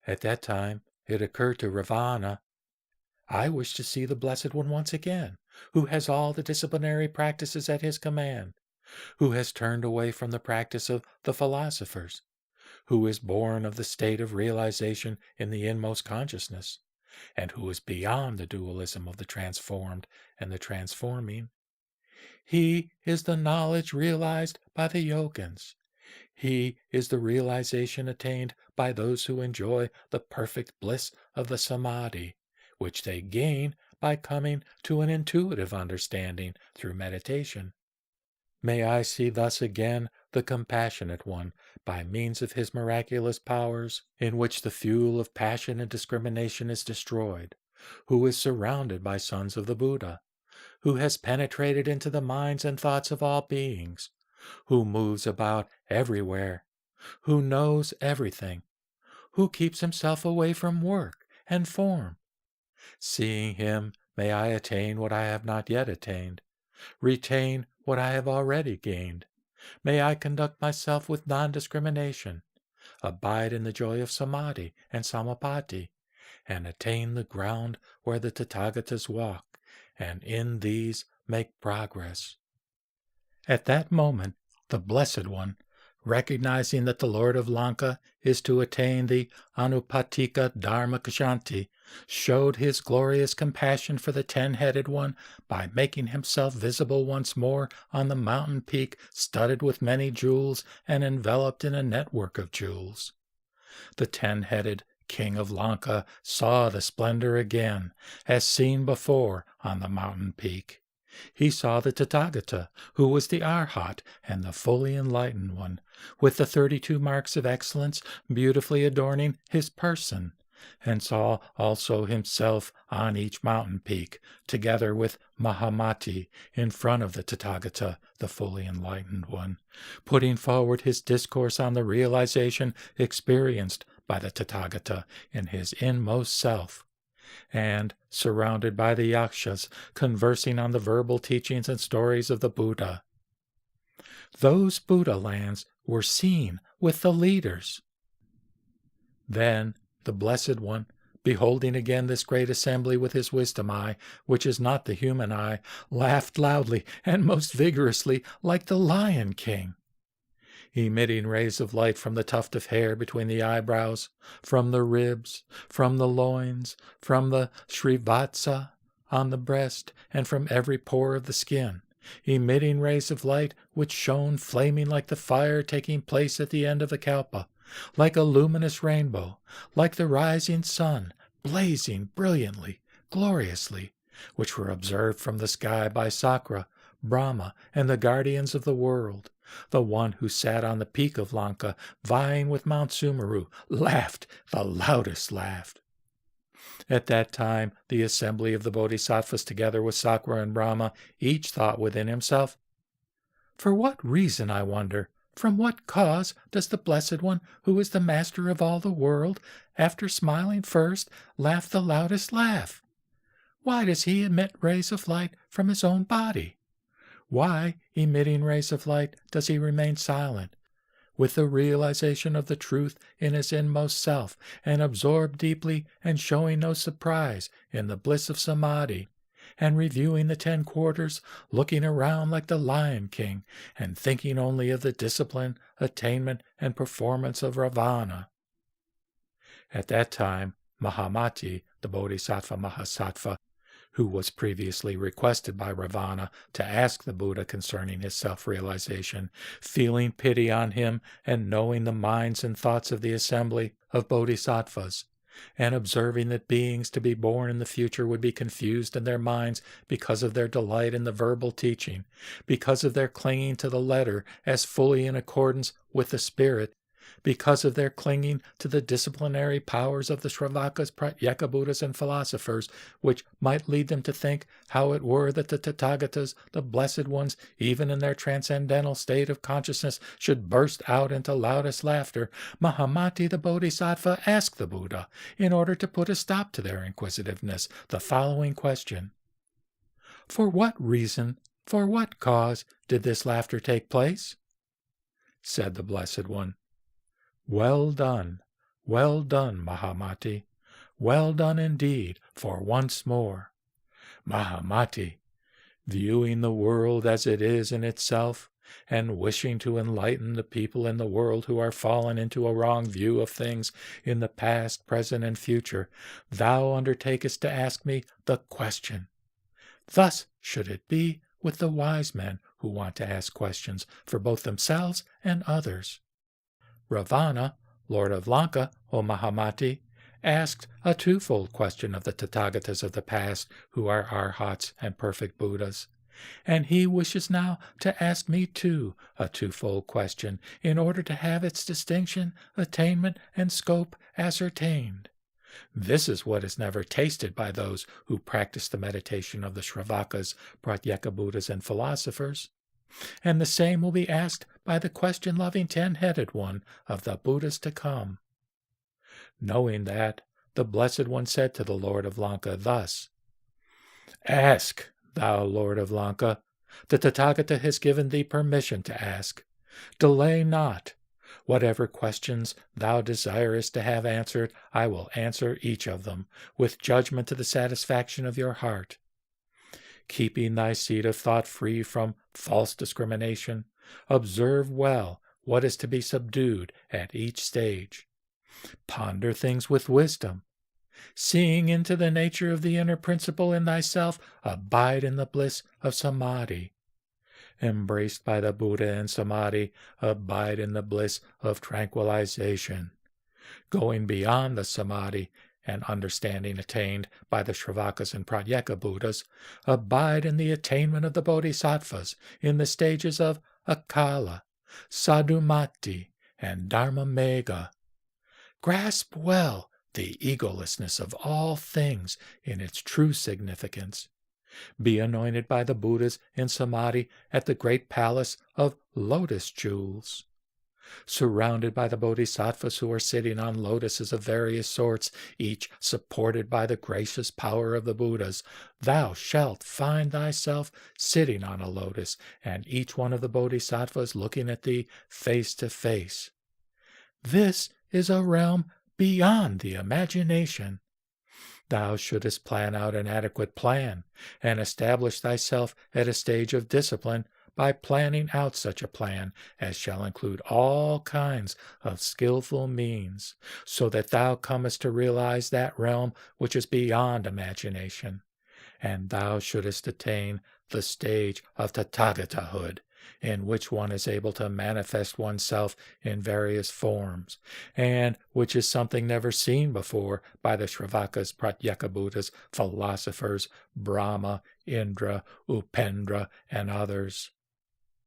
At that time, it occurred to Ravana, I wish to see the Blessed One once again, who has all the disciplinary practices at his command, who has turned away from the practice of the philosophers, who is born of the state of realization in the inmost consciousness, and who is beyond the dualism of the transformed and the transforming. He is the knowledge realized by the yogins. He is the realization attained by those who enjoy the perfect bliss of the samadhi, which they gain by coming to an intuitive understanding through meditation. May I see thus again the compassionate one, by means of his miraculous powers, in which the fuel of passion and discrimination is destroyed, who is surrounded by sons of the Buddha, who has penetrated into the minds and thoughts of all beings, who moves about everywhere, who knows everything, who keeps himself away from work and form. Seeing him, may I attain what I have not yet attained, retain what I have already gained. May I conduct myself with non-discrimination, abide in the joy of samadhi and samapati, and attain the ground where the Tathagatas walk, and in these make progress. At that moment, the Blessed One, recognizing that the Lord of Lanka is to attain the Anupatika Dharmakashanti, showed his glorious compassion for the 10-headed one by making himself visible once more on the mountain peak studded with many jewels and enveloped in a network of jewels. The 10-headed King of Lanka saw the splendor again, as seen before on the mountain peak. He saw the Tathagata, who was the Arhat and the fully enlightened one, with the 32 marks of excellence beautifully adorning his person, and saw also himself on each mountain peak, together with Mahamati in front of the Tathagata, the fully enlightened one, putting forward his discourse on the realization experienced by the Tathagata in his inmost self, and surrounded by the yakshas conversing on the verbal teachings and stories of the Buddha. Those Buddha lands were seen with the leaders. Then the Blessed One, beholding again this great assembly with his wisdom eye, which is not the human eye, laughed loudly and most vigorously like the Lion King, emitting rays of light from the tuft of hair between the eyebrows, from the ribs, from the loins, from the srivatsa on the breast, and from every pore of the skin, emitting rays of light which shone flaming like the fire taking place at the end of the kalpa, like a luminous rainbow, like the rising sun, blazing brilliantly, gloriously, which were observed from the sky by Sakra, Brahma, and the guardians of the world. The one who sat on the peak of Lanka, vying with Mount Sumeru, laughed the loudest laugh. At that time, the assembly of the bodhisattvas, together with Sakra and Brahma, each thought within himself, For what reason, I wonder, from what cause does the Blessed One, who is the master of all the world, after smiling first, laugh the loudest laugh? Why does he emit rays of light from his own body? Why, emitting rays of light, does he remain silent, with the realization of the truth in his inmost self, and absorbed deeply and showing no surprise in the bliss of samadhi, and reviewing the 10 quarters, looking around like the Lion King, and thinking only of the discipline, attainment, and performance of Ravana? At that time, Mahamati, the Bodhisattva Mahasattva, who was previously requested by Ravana to ask the Buddha concerning his self-realization, feeling pity on him and knowing the minds and thoughts of the assembly of bodhisattvas, and observing that beings to be born in the future would be confused in their minds because of their delight in the verbal teaching, because of their clinging to the letter as fully in accordance with the spirit, because of their clinging to the disciplinary powers of the Shravakas, Pratyeka Buddhas, and philosophers, which might lead them to think how it were that the Tathagatas, the Blessed Ones, even in their transcendental state of consciousness, should burst out into loudest laughter, Mahamati the Bodhisattva asked the Buddha, in order to put a stop to their inquisitiveness, the following question. For what reason, for what cause, did this laughter take place? Said the Blessed One, Well done, Well done, Mahamati. Well done indeed, for once more. Mahamati, viewing the world as it is in itself, and wishing to enlighten the people in the world who are fallen into a wrong view of things in the past, present, and future, thou undertakest to ask me the question. Thus should it be with the wise men who want to ask questions for both themselves and others. Ravana, Lord of Lanka, O Mahamati, asked a twofold question of the Tathagatas of the past, who are Arhats and perfect Buddhas, and he wishes now to ask me too a twofold question in order to have its distinction, attainment, and scope ascertained. This is what is never tasted by those who practice the meditation of the Shravakas, Pratyeka Buddhas, and philosophers. And the same will be asked by the question-loving 10-headed one of the Buddhas to come. Knowing that, the Blessed One said to the Lord of Lanka thus, Ask, thou Lord of Lanka. The Tathagata has given thee permission to ask. Delay not. Whatever questions thou desirest to have answered, I will answer each of them, with judgment to the satisfaction of your heart. Keeping thy seat of thought free from false discrimination, observe well what is to be subdued at each stage. Ponder things with wisdom. Seeing into the nature of the inner principle in thyself, abide in the bliss of samadhi. Embraced by the Buddha and samadhi, abide in the bliss of tranquilization. Going beyond the samadhi and understanding attained by the Shravakas and Pratyeka Buddhas, abide in the attainment of the bodhisattvas in the stages of Akala, Sadhumati, and Dharmamegha. Grasp well the egolessness of all things in its true significance. Be anointed by the Buddhas in samadhi at the great palace of lotus jewels. Surrounded by the bodhisattvas who are sitting on lotuses of various sorts, each supported by the gracious power of the Buddhas, thou shalt find thyself sitting on a lotus, and each one of the bodhisattvas looking at thee face to face. This is a realm beyond the imagination. Thou shouldest plan out an adequate plan, and establish thyself at a stage of discipline by planning out such a plan as shall include all kinds of skillful means, so that thou comest to realize that realm which is beyond imagination, and thou shouldest attain the stage of Tathagatahood, in which one is able to manifest oneself in various forms, and which is something never seen before by the Shravakas, Pratyeka Buddhas, philosophers, Brahma, Indra, Upendra, and others.